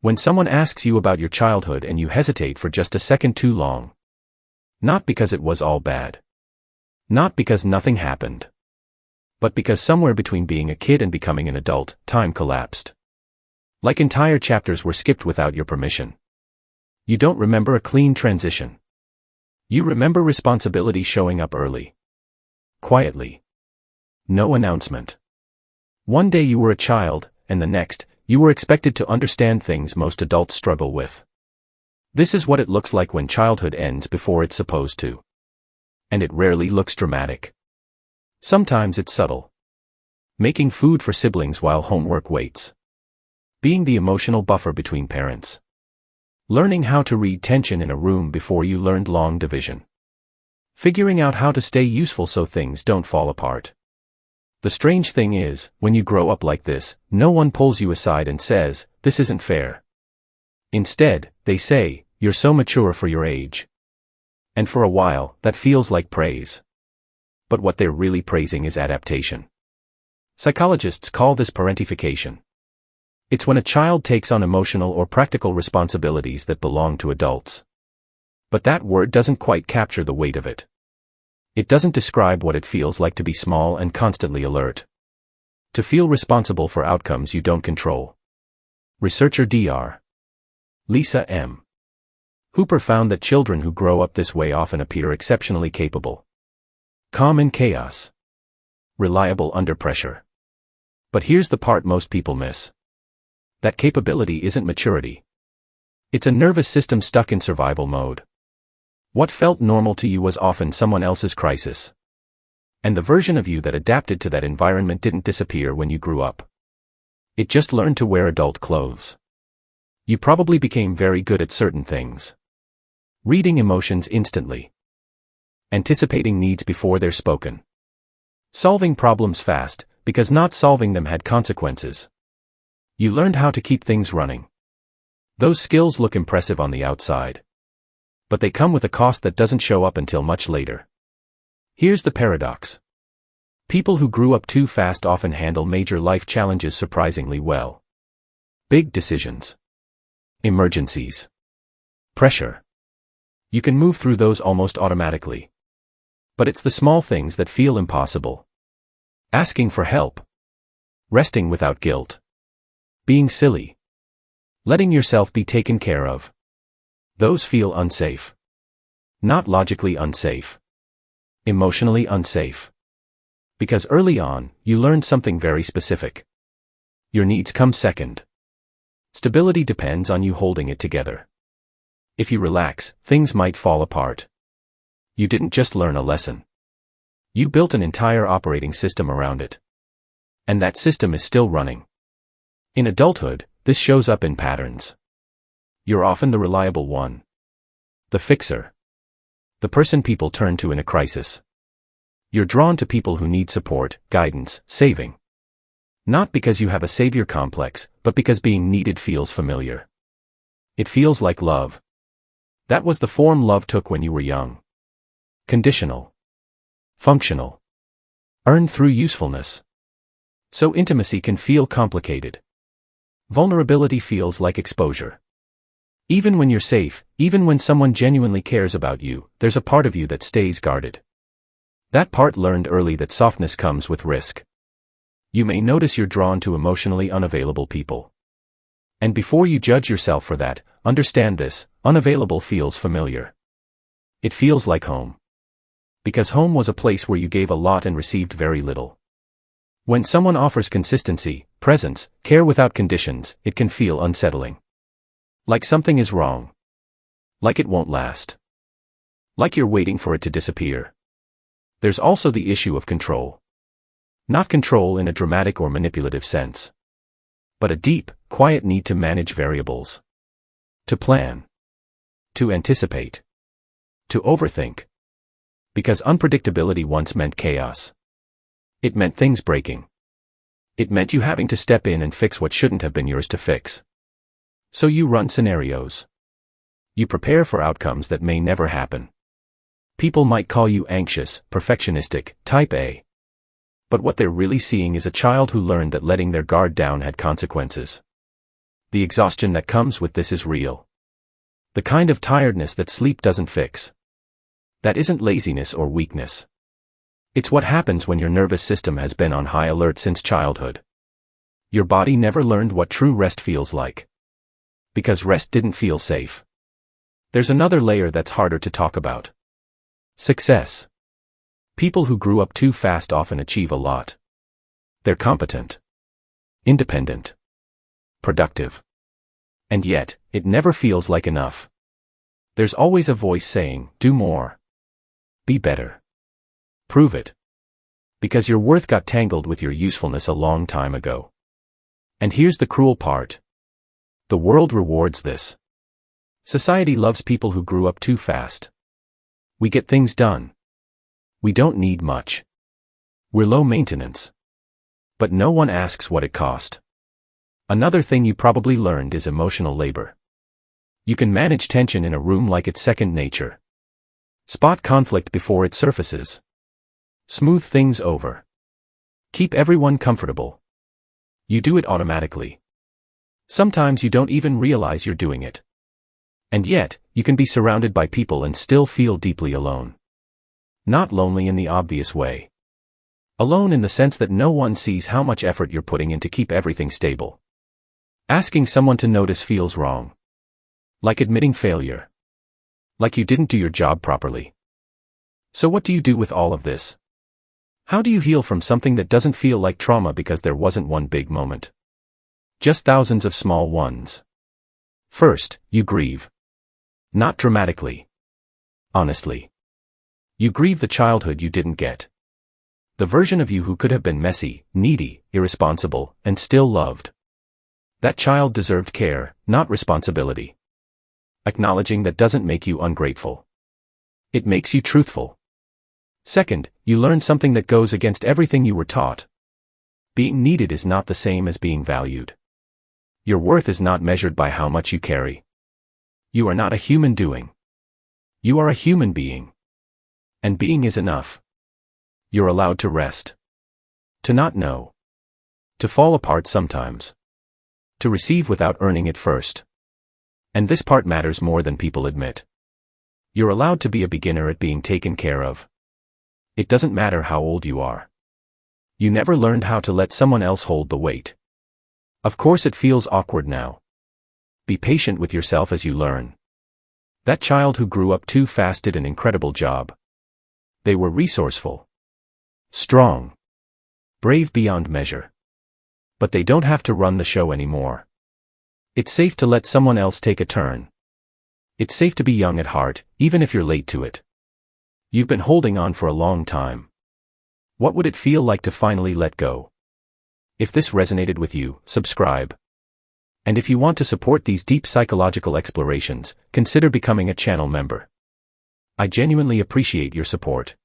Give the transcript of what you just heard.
When someone asks you about your childhood and you hesitate for just a second too long. Not because it was all bad. Not because nothing happened. But because somewhere between being a kid and becoming an adult, time collapsed. Like entire chapters were skipped without your permission. You don't remember a clean transition. You remember responsibility showing up early. Quietly. No announcement. One day you were a child, and the next, you were expected to understand things most adults struggle with. This is what it looks like when childhood ends before it's supposed to. And it rarely looks dramatic. Sometimes it's subtle. Making food for siblings while homework waits. Being the emotional buffer between parents. Learning how to read tension in a room before you learned long division. Figuring out how to stay useful so things don't fall apart. The strange thing is, when you grow up like this, no one pulls you aside and says, "This isn't fair." Instead, they say, "You're so mature for your age." And for a while, that feels like praise. But what they're really praising is adaptation. Psychologists call this parentification. It's when a child takes on emotional or practical responsibilities that belong to adults. But that word doesn't quite capture the weight of it. It doesn't describe what it feels like to be small and constantly alert. To feel responsible for outcomes you don't control. Researcher Dr. Lisa M. Hooper found that children who grow up this way often appear exceptionally capable. Calm in chaos. Reliable under pressure. But here's the part most people miss. That capability isn't maturity. It's a nervous system stuck in survival mode. What felt normal to you was often someone else's crisis. And the version of you that adapted to that environment didn't disappear when you grew up. It just learned to wear adult clothes. You probably became very good at certain things. Reading emotions instantly. Anticipating needs before they're spoken. Solving problems fast, because not solving them had consequences. You learned how to keep things running. Those skills look impressive on the outside. But they come with a cost that doesn't show up until much later. Here's the paradox. People who grew up too fast often handle major life challenges surprisingly well. Big decisions. Emergencies. Pressure. You can move through those almost automatically. But it's the small things that feel impossible. Asking for help. Resting without guilt. Being silly. Letting yourself be taken care of. Those feel unsafe. Not logically unsafe. Emotionally unsafe. Because early on, you learned something very specific. Your needs come second. Stability depends on you holding it together. If you relax, things might fall apart. You didn't just learn a lesson. You built an entire operating system around it. And that system is still running. In adulthood, this shows up in patterns. You're often the reliable one. The fixer. The person people turn to in a crisis. You're drawn to people who need support, guidance, saving. Not because you have a savior complex, but because being needed feels familiar. It feels like love. That was the form love took when you were young. Conditional. Functional. Earned through usefulness. So intimacy can feel complicated. Vulnerability feels like exposure. Even when you're safe, even when someone genuinely cares about you, there's a part of you that stays guarded. That part learned early that softness comes with risk. You may notice you're drawn to emotionally unavailable people. And before you judge yourself for that, understand this: unavailable feels familiar. It feels like home. Because home was a place where you gave a lot and received very little. When someone offers consistency, presence, care without conditions, it can feel unsettling. Like something is wrong. Like it won't last. Like you're waiting for it to disappear. There's also the issue of control. Not control in a dramatic or manipulative sense. But a deep, quiet need to manage variables. To plan. To anticipate. To overthink. Because unpredictability once meant chaos. It meant things breaking. It meant you having to step in and fix what shouldn't have been yours to fix. So you run scenarios. You prepare for outcomes that may never happen. People might call you anxious, perfectionistic, type A. But what they're really seeing is a child who learned that letting their guard down had consequences. The exhaustion that comes with this is real. The kind of tiredness that sleep doesn't fix. That isn't laziness or weakness. It's what happens when your nervous system has been on high alert since childhood. Your body never learned what true rest feels like. Because rest didn't feel safe. There's another layer that's harder to talk about. Success. People who grew up too fast often achieve a lot. They're competent, independent, productive. And yet, it never feels like enough. There's always a voice saying, do more. Be better. Prove it. Because your worth got tangled with your usefulness a long time ago. And here's the cruel part. The world rewards this. Society loves people who grew up too fast. We get things done. We don't need much. We're low maintenance. But no one asks what it cost. Another thing you probably learned is emotional labor. You can manage tension in a room like it's second nature. Spot conflict before it surfaces. Smooth things over. Keep everyone comfortable. You do it automatically. Sometimes you don't even realize you're doing it. And yet, you can be surrounded by people and still feel deeply alone. Not lonely in the obvious way. Alone in the sense that no one sees how much effort you're putting in to keep everything stable. Asking someone to notice feels wrong. Like admitting failure. Like you didn't do your job properly. So what do you do with all of this? How do you heal from something that doesn't feel like trauma because there wasn't one big moment? Just thousands of small ones. First, you grieve. Not dramatically. Honestly. You grieve the childhood you didn't get. The version of you who could have been messy, needy, irresponsible, and still loved. That child deserved care, not responsibility. Acknowledging that doesn't make you ungrateful. It makes you truthful. Second, you learn something that goes against everything you were taught. Being needed is not the same as being valued. Your worth is not measured by how much you carry. You are not a human doing. You are a human being. And being is enough. You're allowed to rest. To not know. To fall apart sometimes. To receive without earning it first. And this part matters more than people admit. You're allowed to be a beginner at being taken care of. It doesn't matter how old you are. You never learned how to let someone else hold the weight. Of course it feels awkward now. Be patient with yourself as you learn. That child who grew up too fast did an incredible job. They were resourceful. Strong. Brave beyond measure. But they don't have to run the show anymore. It's safe to let someone else take a turn. It's safe to be young at heart, even if you're late to it. You've been holding on for a long time. What would it feel like to finally let go? If this resonated with you, subscribe. And if you want to support these deep psychological explorations, consider becoming a channel member. I genuinely appreciate your support.